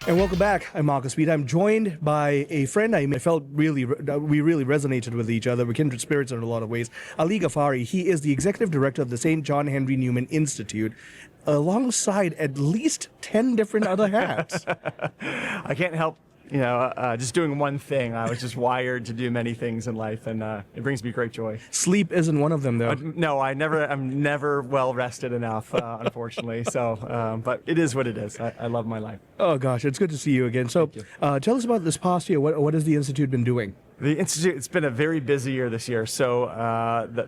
And welcome back. I'm Marcus Speed. I'm joined by a friend we really resonated with each other. We're kindred spirits in a lot of ways. Ali Ghaffari. He is the executive director of the St. John Henry Newman Institute, alongside at least 10 different other hats. I can't help, just doing one thing. I was just wired to do many things in life, and it brings me great joy. Sleep isn't one of them, though. No, I'm never well rested enough, unfortunately. So, but it is what it is. I love my life. Oh gosh, it's good to see you again. So, tell us about this past year. What has the Institute been doing? The Institute, it's been a very busy year this year. So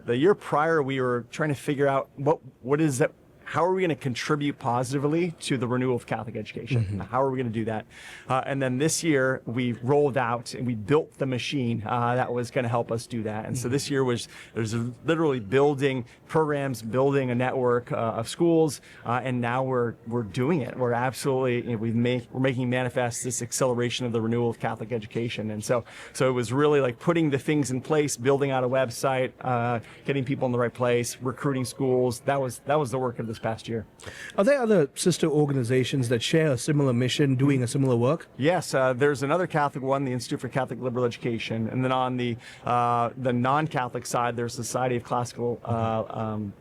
the year prior, we were trying to figure out what is that. How are we going to contribute positively to the renewal of Catholic education? Mm-hmm. How are we going to do that? And then this year, we rolled out and we built the machine that was going to help us do that. And so this year there's literally building programs, building a network of schools, and now we're doing it. We're absolutely, we're making manifest this acceleration of the renewal of Catholic education. And so it was really like putting the things in place, building out a website, getting people in the right place, recruiting schools. That was the work of this past year. Are there other sister organizations that share a similar mission, doing a similar work? Yes, there's another Catholic one, the Institute for Catholic Liberal Education, and then on the non-Catholic side, there's the Society of Classical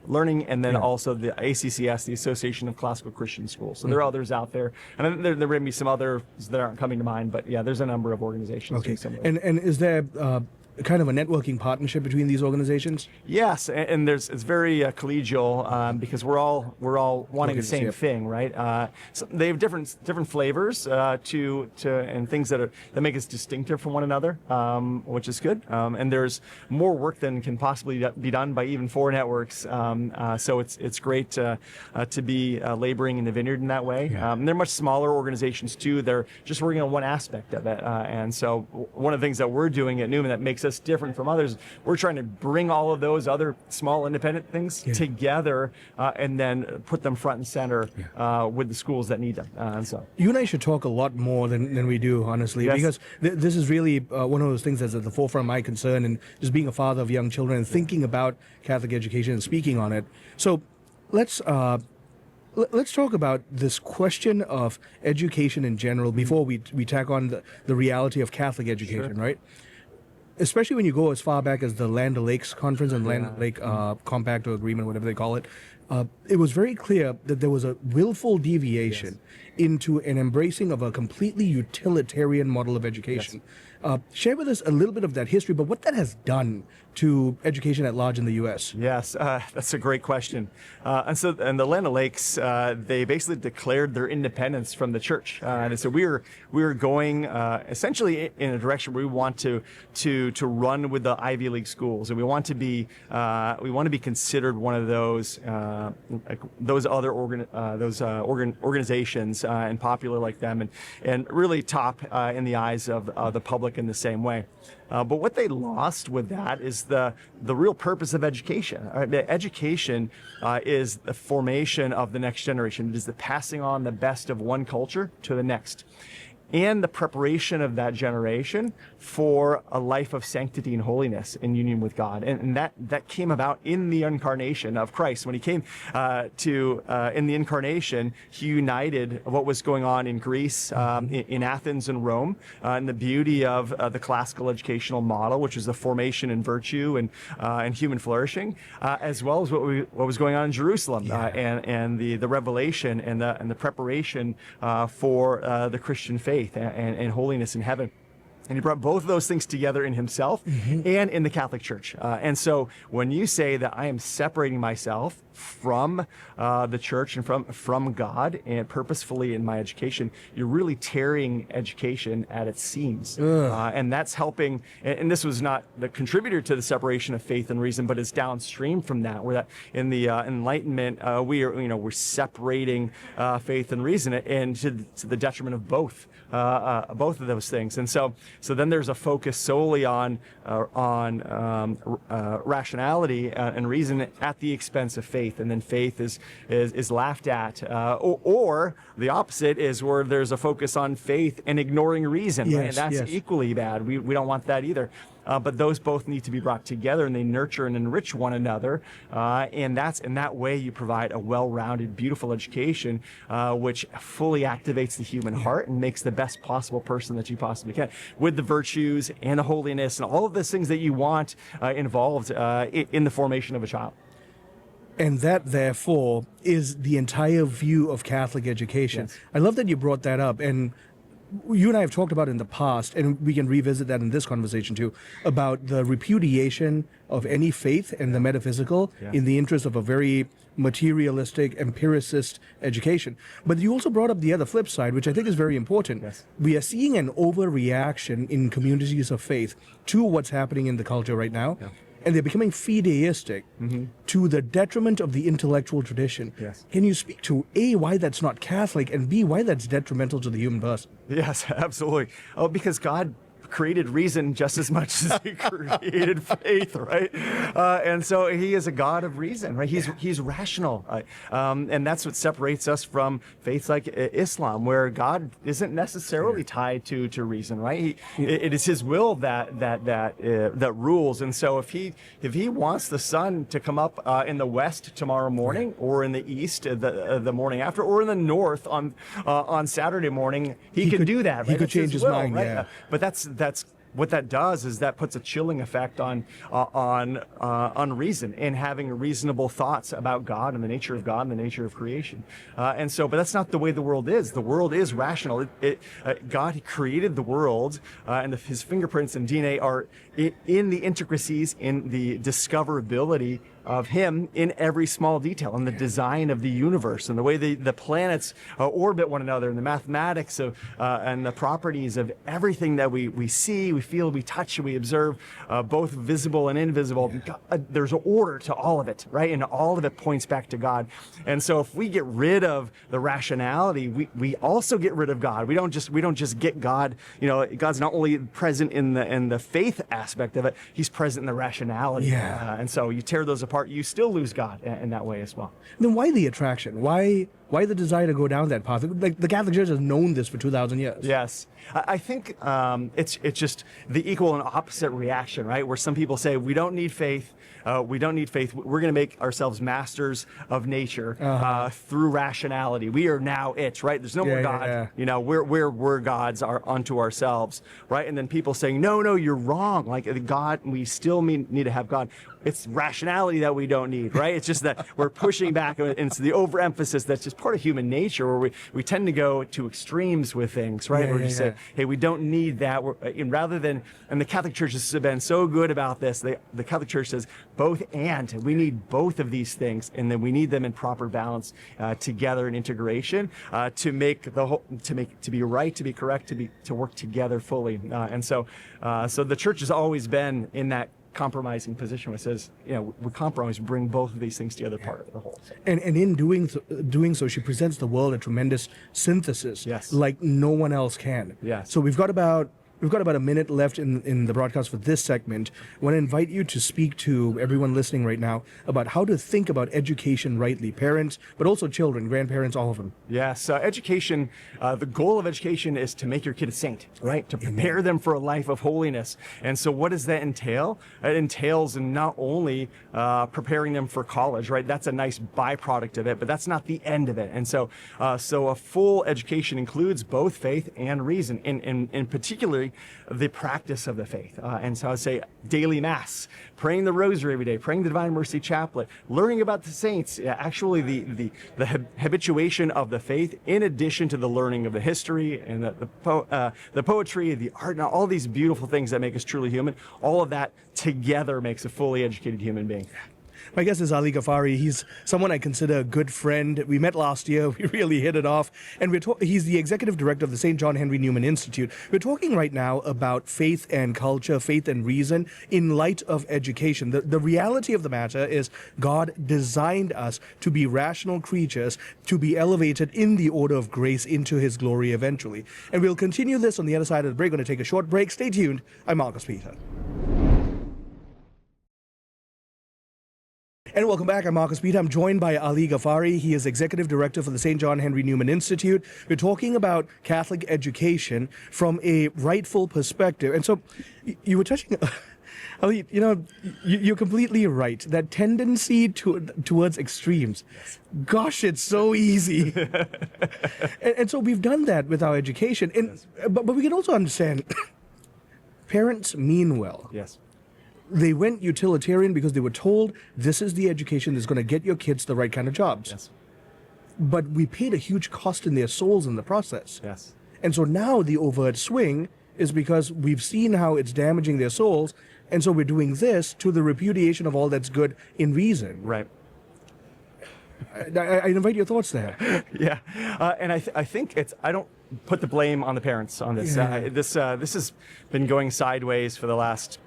Learning, and then also the ACCS, the Association of Classical Christian Schools. So there are others out there, and then there may be some others that aren't coming to mind, but yeah, there's a number of organizations. Okay, and is there kind of a networking partnership between these organizations? Yes, and it's very collegial because we're all wanting the same thing, right? So they have different flavors and things that make us distinctive from one another, which is good. And there's more work than can possibly be done by even 4 networks. So it's great to be laboring in the vineyard in that way. They're much smaller organizations too. They're just working on one aspect of it, and so one of the things that we're doing at Newman that makes us different from others, we're trying to bring all of those other small independent things together and then put them front and center with the schools that need them. And so you and I should talk a lot more than we do, honestly, because this is really one of those things that's at the forefront of my concern, and just being a father of young children and thinking about Catholic education and speaking on it. So let's talk about this question of education in general before we tack on the reality of Catholic education, right? Especially when you go as far back as the Land O'Lakes Conference and Land O'Lake Compact or Agreement, whatever they call it, it was very clear that there was a willful deviation into an embracing of a completely utilitarian model of education. Share with us a little bit of that history, but what that has done to education at large in the U.S. Yes, that's a great question. And the Land O'Lakes, they basically declared their independence from the church. And so we were going essentially in a direction where we want to run with the Ivy League schools, and we want to be considered one of those organizations and popular like them, and really top in the eyes of the public in the same way. But what they lost with that is the real purpose of education. Education is the formation of the next generation. It is the passing on the best of one culture to the next, and the preparation of that generation for a life of sanctity and holiness in union with God. And that came about in the incarnation of Christ. When he came in the incarnation, he united what was going on in Greece, in Athens and Rome, and the beauty of the classical educational model, which is the formation in virtue and human flourishing, as well as what was going on in Jerusalem, and the revelation and the preparation for the Christian faith and holiness in heaven. And he brought both of those things together in himself and in the Catholic Church. And so when you say that I am separating myself from the church and from God and purposefully in my education, you're really tearing education at its seams. And that's helping, and this was not the contributor to the separation of faith and reason, but it's downstream from that, where that in the Enlightenment, we're separating faith and reason, and to the detriment of both of those things. And so then there's a focus solely on rationality and reason at the expense of faith, and then faith is laughed at. Or the opposite is where there's a focus on faith and ignoring reason, right? And that's equally bad. We don't want that either. but those both need to be brought together, and they nurture and enrich one another. And that's in that way you provide a well-rounded, beautiful education, which fully activates the human heart and makes the best possible person that you possibly can, with the virtues and the holiness and all of those things that you want involved in the formation of a child. And that, therefore, is the entire view of Catholic education. Yes. I love that you brought that up. And you and I have talked about in the past, and we can revisit that in this conversation too, about the repudiation of any faith and the metaphysical in the interest of a very materialistic, empiricist education. But you also brought up the other flip side, which I think is very important. Yes. We are seeing an overreaction in communities of faith to what's happening in the culture right now. Yeah. And they're becoming fideistic to the detriment of the intellectual tradition. Yes. Can you speak to A, why that's not Catholic, and B, why that's detrimental to the human person? Yes, absolutely. Oh, because God created reason just as much as he created faith, right? And so he is a God of reason, right? He's rational. And that's what separates us from faiths like Islam, where God isn't necessarily tied to reason, right? It is his will that rules. And so if he wants the sun to come up in the west tomorrow morning, or in the east the morning after, or in the north on Saturday morning, he could do that, right? He could change his mind, right? yeah. But that's what that does is that puts a chilling effect on reason, and having reasonable thoughts about God and the nature of God and the nature of creation. But that's not the way the world is. The world is rational. God created the world, and his fingerprints and DNA are in the intricacies, in the discoverability of him in every small detail, and the design of the universe, and the way the planets orbit one another, and the mathematics of and the properties of everything that we see, we feel, we touch, and we observe, both visible and invisible. There's an order to all of it, right? And all of it points back to God. And so if we get rid of the rationality, we also get rid of God. We don't just get God. God's not only present in the faith aspect of it, he's present in the rationality. And so you tear those apart, you still lose God in that way as well. Then why the attraction? Why the desire to go down that path? Like, the Catholic Church has known this for 2,000 years. Yes. I think it's just the equal and opposite reaction, right? Where some people say, we don't need faith. We don't need faith. We're going to make ourselves masters of nature through rationality. We are now it, right? There's no more God. We're gods unto ourselves, right? And then people saying, no, you're wrong. Like, God, we still need to have God. It's rationality that we don't need, right? It's just that we're pushing back into the overemphasis that's just part of human nature, where we tend to go to extremes with things, right? We're just saying, hey, we don't need that. Rather than, and the Catholic Church has been so good about this. The Catholic Church says both and. We need both of these things, and then we need them in proper balance together in integration to make the whole, to be right, to be correct, to work together fully. So the Church has always been in that compromising position, which says, we compromise, bring both of these things together, part of the whole. And in doing so, she presents the world a tremendous synthesis, like no one else can. Yes. So we've got about a minute left in the broadcast for this segment. I want to invite you to speak to everyone listening right now about how to think about education rightly, parents, but also children, grandparents, all of them. Yes, education, the goal of education is to make your kid a saint, right? To prepare them for a life of holiness. And so what does that entail? It entails not only preparing them for college, right? That's a nice byproduct of it, but that's not the end of it. And so a full education includes both faith and reason, in particular, the practice of the faith. And so I would say daily mass, praying the rosary every day, praying the Divine Mercy Chaplet, learning about the saints, actually the habituation of the faith, in addition to the learning of the history and the poetry, the art, and all these beautiful things that make us truly human. All of that together makes a fully educated human being. My guest is Ali Ghaffari. He's someone I consider a good friend. We met last year. We really hit it off. And he's the executive director of the St. John Henry Newman Institute. We're talking right now about faith and culture, faith and reason in light of education. The reality of the matter is God designed us to be rational creatures, to be elevated in the order of grace into his glory eventually. And we'll continue this on the other side of the break. We're going to take a short break. Stay tuned. I'm Marcus Peter. And welcome back. I'm Marcus Peter. I'm joined by Ali Ghaffari. He is Executive Director for the St. John Henry Newman Institute. We're talking about Catholic education from a rightful perspective. And so you were touching Ali, you're completely right. That tendency towards extremes, gosh, it's so easy. and so we've done that with our education. But we can also understand parents mean well. Yes. They went utilitarian because they were told this is the education that's going to get your kids the right kind of jobs. Yes. But we paid a huge cost in their souls in the process. Yes. And so now the overt swing is because we've seen how it's damaging their souls, and so we're doing this to the repudiation of all that's good in reason. Right. I invite your thoughts there. Yeah, and I think I don't put the blame on the parents on this. Yeah. This has been going sideways for the last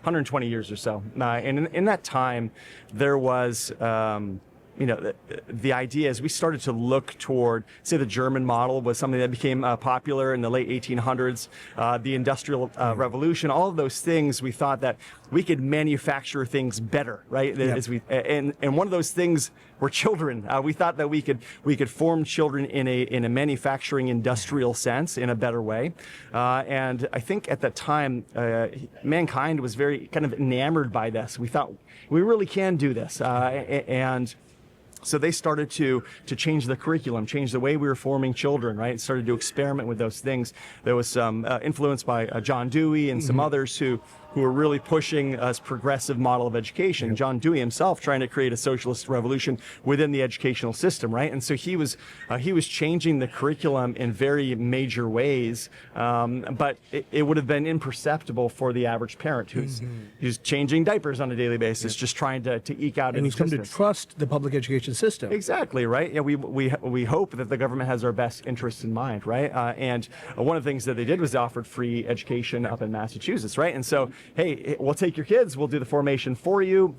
120 years or so. And in that time, there was, the idea is we started to look toward, say, the German model was something that became popular in the late 1800s, the Industrial Revolution, all of those things. We thought that we could manufacture things better, right? Yep. And one of those things were children. We thought that we could form children in a manufacturing industrial sense in a better way. And I think at that time, mankind was very kind of enamored by this. We thought we really can do this, and so they started to change the curriculum, change the way we were forming children, right? Started to experiment with those things. There was some influence by John Dewey and some others who were really pushing a progressive model of education. Yep. John Dewey himself trying to create a socialist revolution within the educational system, right? And so he was changing the curriculum in very major ways, but it would have been imperceptible for the average parent who's changing diapers on a daily basis, just trying to eke out an And who's come to existence. trust the public education system. Exactly, right? Yeah, we hope that the government has our best interests in mind, right? And one of the things that they did was they offered free education up in Massachusetts, right? And so, hey, we'll take your kids, we'll do the formation for you.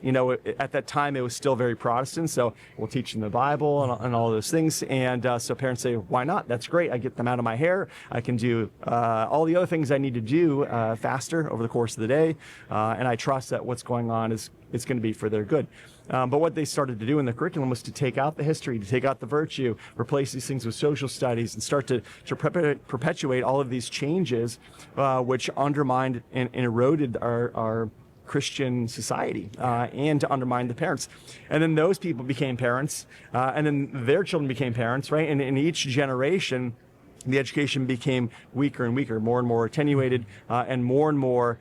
At that time it was still very Protestant, so we'll teach them the Bible and all those things. And so parents say, why not? That's great. I get them out of my hair. I can do all the other things I need to do faster over the course of the day, and I trust that what's going on is going to be for their good. But what they started to do in the curriculum was to take out the history, to take out the virtue, replace these things with social studies, and start to perpetuate all of these changes, which undermined and eroded our Christian society, and to undermine the parents. And then those people became parents, and then their children became parents, right? And in each generation, the education became weaker and weaker, more and more attenuated, and more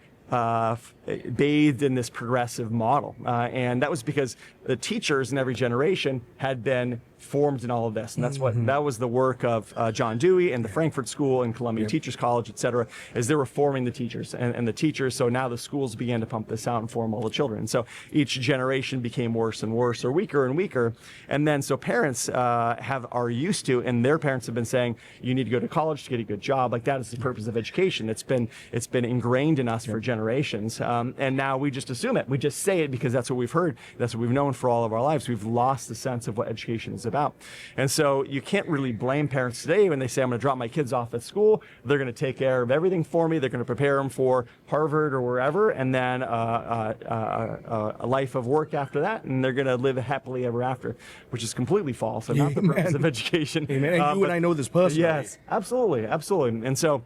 bathed in this progressive model. And that was because the teachers in every generation had been formed in all of this. And that was the work of John Dewey and the Frankfurt School and Columbia Teachers College, et cetera, as they were forming the teachers and the teachers. So now the schools began to pump this out and form all the children. And so each generation became worse and worse, or weaker and weaker. And then so parents are used to, and their parents have been saying, you need to go to college to get a good job. Like, that is the purpose of education. It's been ingrained in us for generations. And now we just assume it. We just say it because that's what we've heard. That's what we've known for all of our lives. We've lost the sense of what education is about. And so you can't really blame parents today when they say, I'm going to drop my kids off at school. They're going to take care of everything for me. They're going to prepare them for Harvard or wherever, and then a life of work after that, and they're going to live happily ever after, which is completely false and not the purpose of education. Amen. And you and I know this personally. Yes, absolutely. And so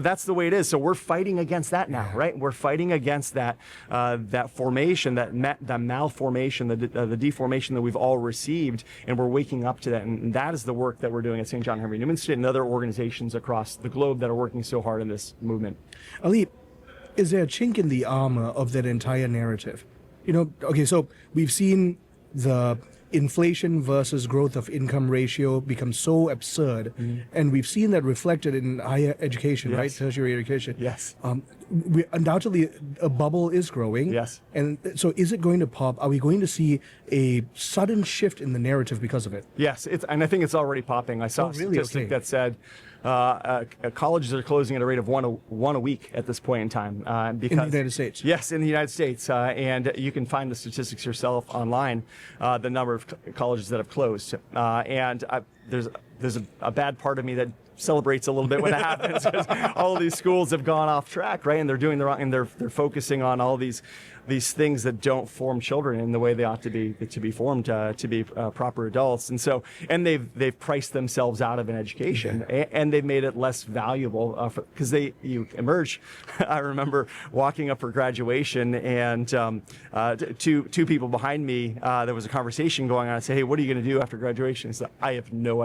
that's the way it is. So we're fighting against that now, right? We're fighting against that formation, that malformation, the deformation that we've all received, and we're waking up to that. And that is the work that we're doing at St. John Henry Newman Institute and other organizations across the globe that are working so hard in this movement. Ali, is there a chink in the armor of that entire narrative? Okay, so we've seen the inflation versus growth of income ratio become so absurd, and we've seen that reflected in higher education, right? Tertiary education. Yes. Undoubtedly, a bubble is growing. Yes. And so is it going to pop? Are we going to see a sudden shift in the narrative because of it? Yes, and I think it's already popping. I saw a statistic that said colleges are closing at a rate of one a week at this point in time. Because, in the United States? Yes, in the United States. And you can find the statistics yourself online, the number of colleges that have closed. And there's a bad part of me that celebrates a little bit when that happens, because all of these schools have gone off track, right? And they're doing the wrong, and they're focusing on all these these things that don't form children in the way they ought to be formed to be proper adults. And they've priced themselves out of an education, and they've made it less valuable because you emerge. I remember walking up for graduation, and two people behind me, there was a conversation going on. I said, "Hey, what are you going to do after graduation?" He said, "I have no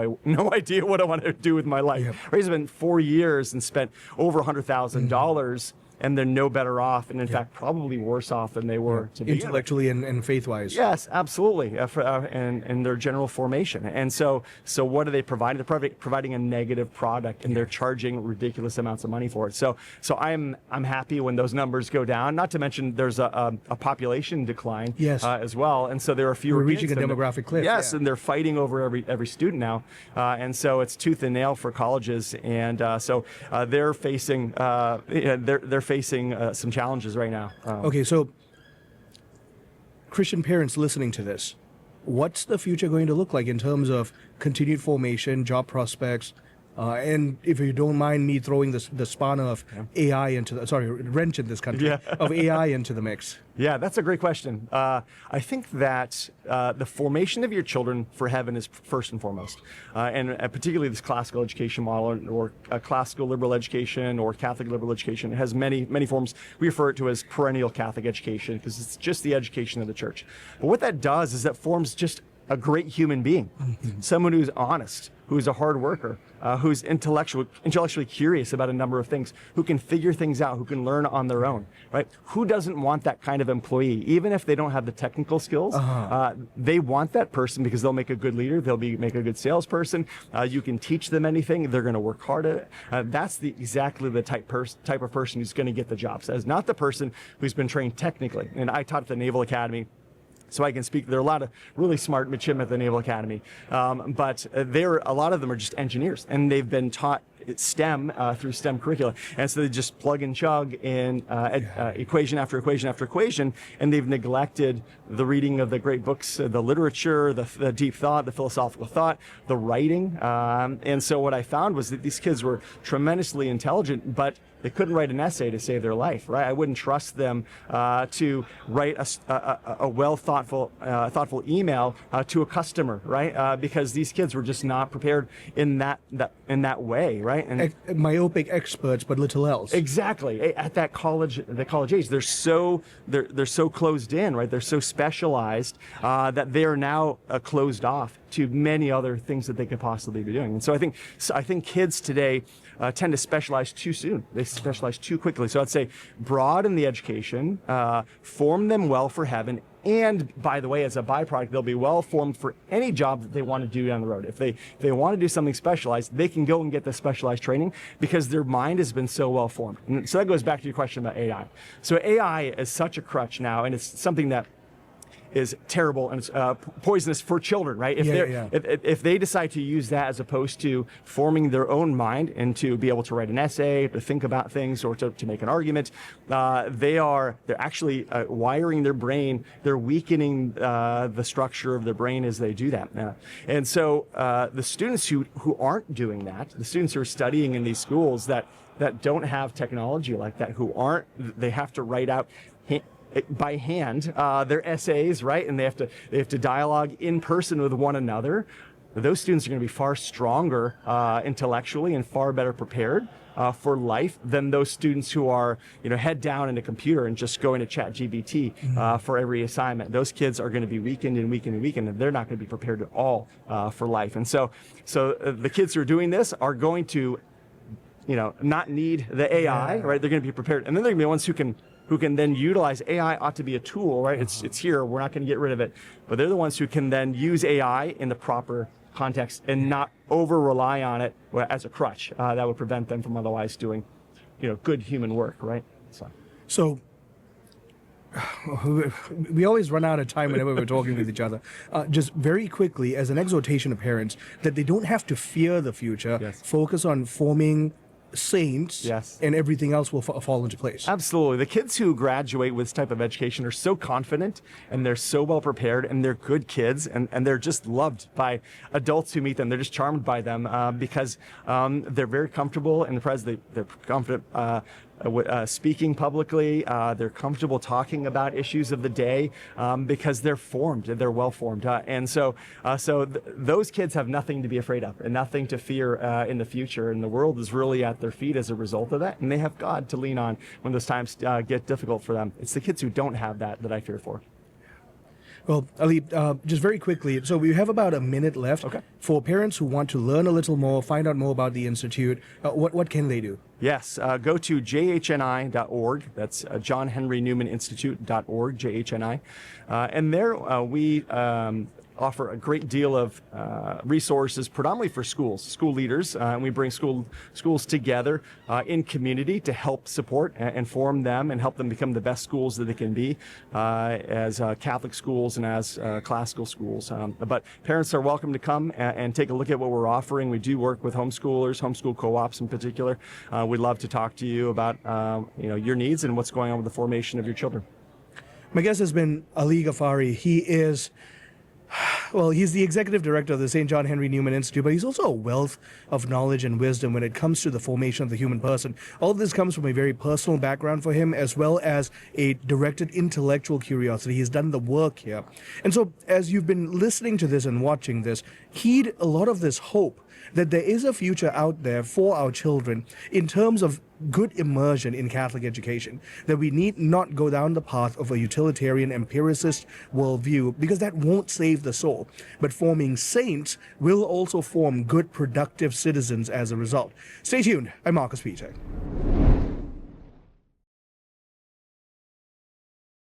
idea what I want to do with my life." Yep. Right? He's been 4 years and spent over $100,000. And they're no better off, and in fact, probably worse off than they were to begin with. Intellectually and faith-wise. Yes, absolutely, and their general formation. And so what are they providing? They're providing a negative product, and they're charging ridiculous amounts of money for it. So I'm happy when those numbers go down. Not to mention there's a population decline as well, and so there are fewer. We're reaching kids a demographic cliff. Yes, and they're fighting over every student now, and so it's tooth and nail for colleges, and so they're facing they're facing some challenges right now. Okay, so Christian parents listening to this, what's the future going to look like in terms of continued formation, job prospects, and if you don't mind me throwing the spawn of AI into wrench in this country, of AI into the mix? Yeah, that's a great question. I think that the formation of your children for heaven is first and foremost, and particularly this classical education model, or classical liberal education, or Catholic liberal education. It has many forms. We refer it to as perennial Catholic education because it's just the education of the church. But what that does is that forms just a great human being, someone who's honest, who's a hard worker, who's intellectually curious about a number of things, who can figure things out, who can learn on their own, right? Who doesn't want that kind of employee? Even if they don't have the technical skills, they want that person because they'll make a good leader, make a good salesperson, you can teach them anything, they're going to work hard at it. That's exactly the type of person who's going to get the job. So it's not the person who's been trained technically. And I taught at the Naval Academy, so I can speak. There are a lot of really smart midshipmen at the Naval Academy, but a lot of them are just engineers, and they've been taught STEM through STEM curricula, and so they just plug and chug in equation after equation after equation, and they've neglected the reading of the great books, the literature, the deep thought, the philosophical thought, the writing, and so what I found was that these kids were tremendously intelligent, but they couldn't write an essay to save their life, right? I wouldn't trust them to write a thoughtful email to a customer, right? Because these kids were just not prepared in that way, right? And myopic experts, but little else. Exactly. At the college age, they're so closed in, right? They're so specialized that they are now closed off to many other things that they could possibly be doing. And so I think kids today tend to specialize too soon. They specialize too quickly. So I'd say broaden the education, form them well for heaven, and by the way, as a byproduct, they'll be well formed for any job that they want to do down the road. If they want to do something specialized, they can go and get the specialized training because their mind has been so well formed. And so that goes back to your question about AI. So AI is such a crutch now, and it's something that is terrible and it's poisonous for children, right? If they decide to use that as opposed to forming their own mind and to be able to write an essay, to think about things, or to make an argument, they're actually wiring their brain. They're weakening the structure of their brain as they do that. And so the students who aren't doing that, the students who are studying in these schools that don't have technology like that, they have to write out by hand their essays, right? And they have to dialogue in person with one another. Those students are going to be far stronger intellectually and far better prepared for life than those students who are, head down in a computer and just going to ChatGPT for every assignment. Those kids are going to be weakened, and they're not going to be prepared at all for life. And so the kids who are doing this are going to, not need the AI, right? They're going to be prepared, and then they're going to be the ones who can then utilize AI. Ought to be a tool, right? It's here. We're not going to get rid of it, but they're the ones who can then use AI in the proper context and not over rely on it as a crutch that would prevent them from otherwise doing, good human work, right? So we always run out of time whenever we're talking with each other. Just very quickly, as an exhortation to parents, that they don't have to fear the future. Focus on forming saints, and everything else will fall into place. Absolutely. The kids who graduate with this type of education are so confident, and they're so well prepared, and they're good kids, and they're just loved by adults who meet them. They're just charmed by them because they're very comfortable in the presence. They're confident speaking publicly. They're comfortable talking about issues of the day because they're formed, they're well formed. And so those kids have nothing to be afraid of and nothing to fear in the future. And the world is really at their feet as a result of that. And they have God to lean on when those times get difficult for them. It's the kids who don't have that I fear for. Well, Ali, just very quickly, so we have about a minute left. Okay. For parents who want to learn a little more, find out more about the Institute, what can they do? Yes, go to jhni.org. That's John Henry Newman Institute.org, JHNI. And there we offer a great deal of resources, predominantly for school leaders, and we bring schools together in community to help support and form them and help them become the best schools that they can be as Catholic schools and as classical schools. But parents are welcome to come and take a look at what we're offering. We do work with homeschoolers, homeschool co-ops in particular. We'd love to talk to you about your needs and what's going on with the formation of your children. My guest has been Ali Ghaffari. He's the executive director of the St. John Henry Newman Institute, but he's also a wealth of knowledge and wisdom when it comes to the formation of the human person. All of this comes from a very personal background for him, as well as a directed intellectual curiosity. He's done the work here. And so, as you've been listening to this and watching this, heed a lot of this hope that there is a future out there for our children in terms of good immersion in Catholic education, that we need not go down the path of a utilitarian empiricist worldview, because that won't save the soul. But forming saints will also form good, productive citizens as a result. Stay tuned. I'm Marcus Peter.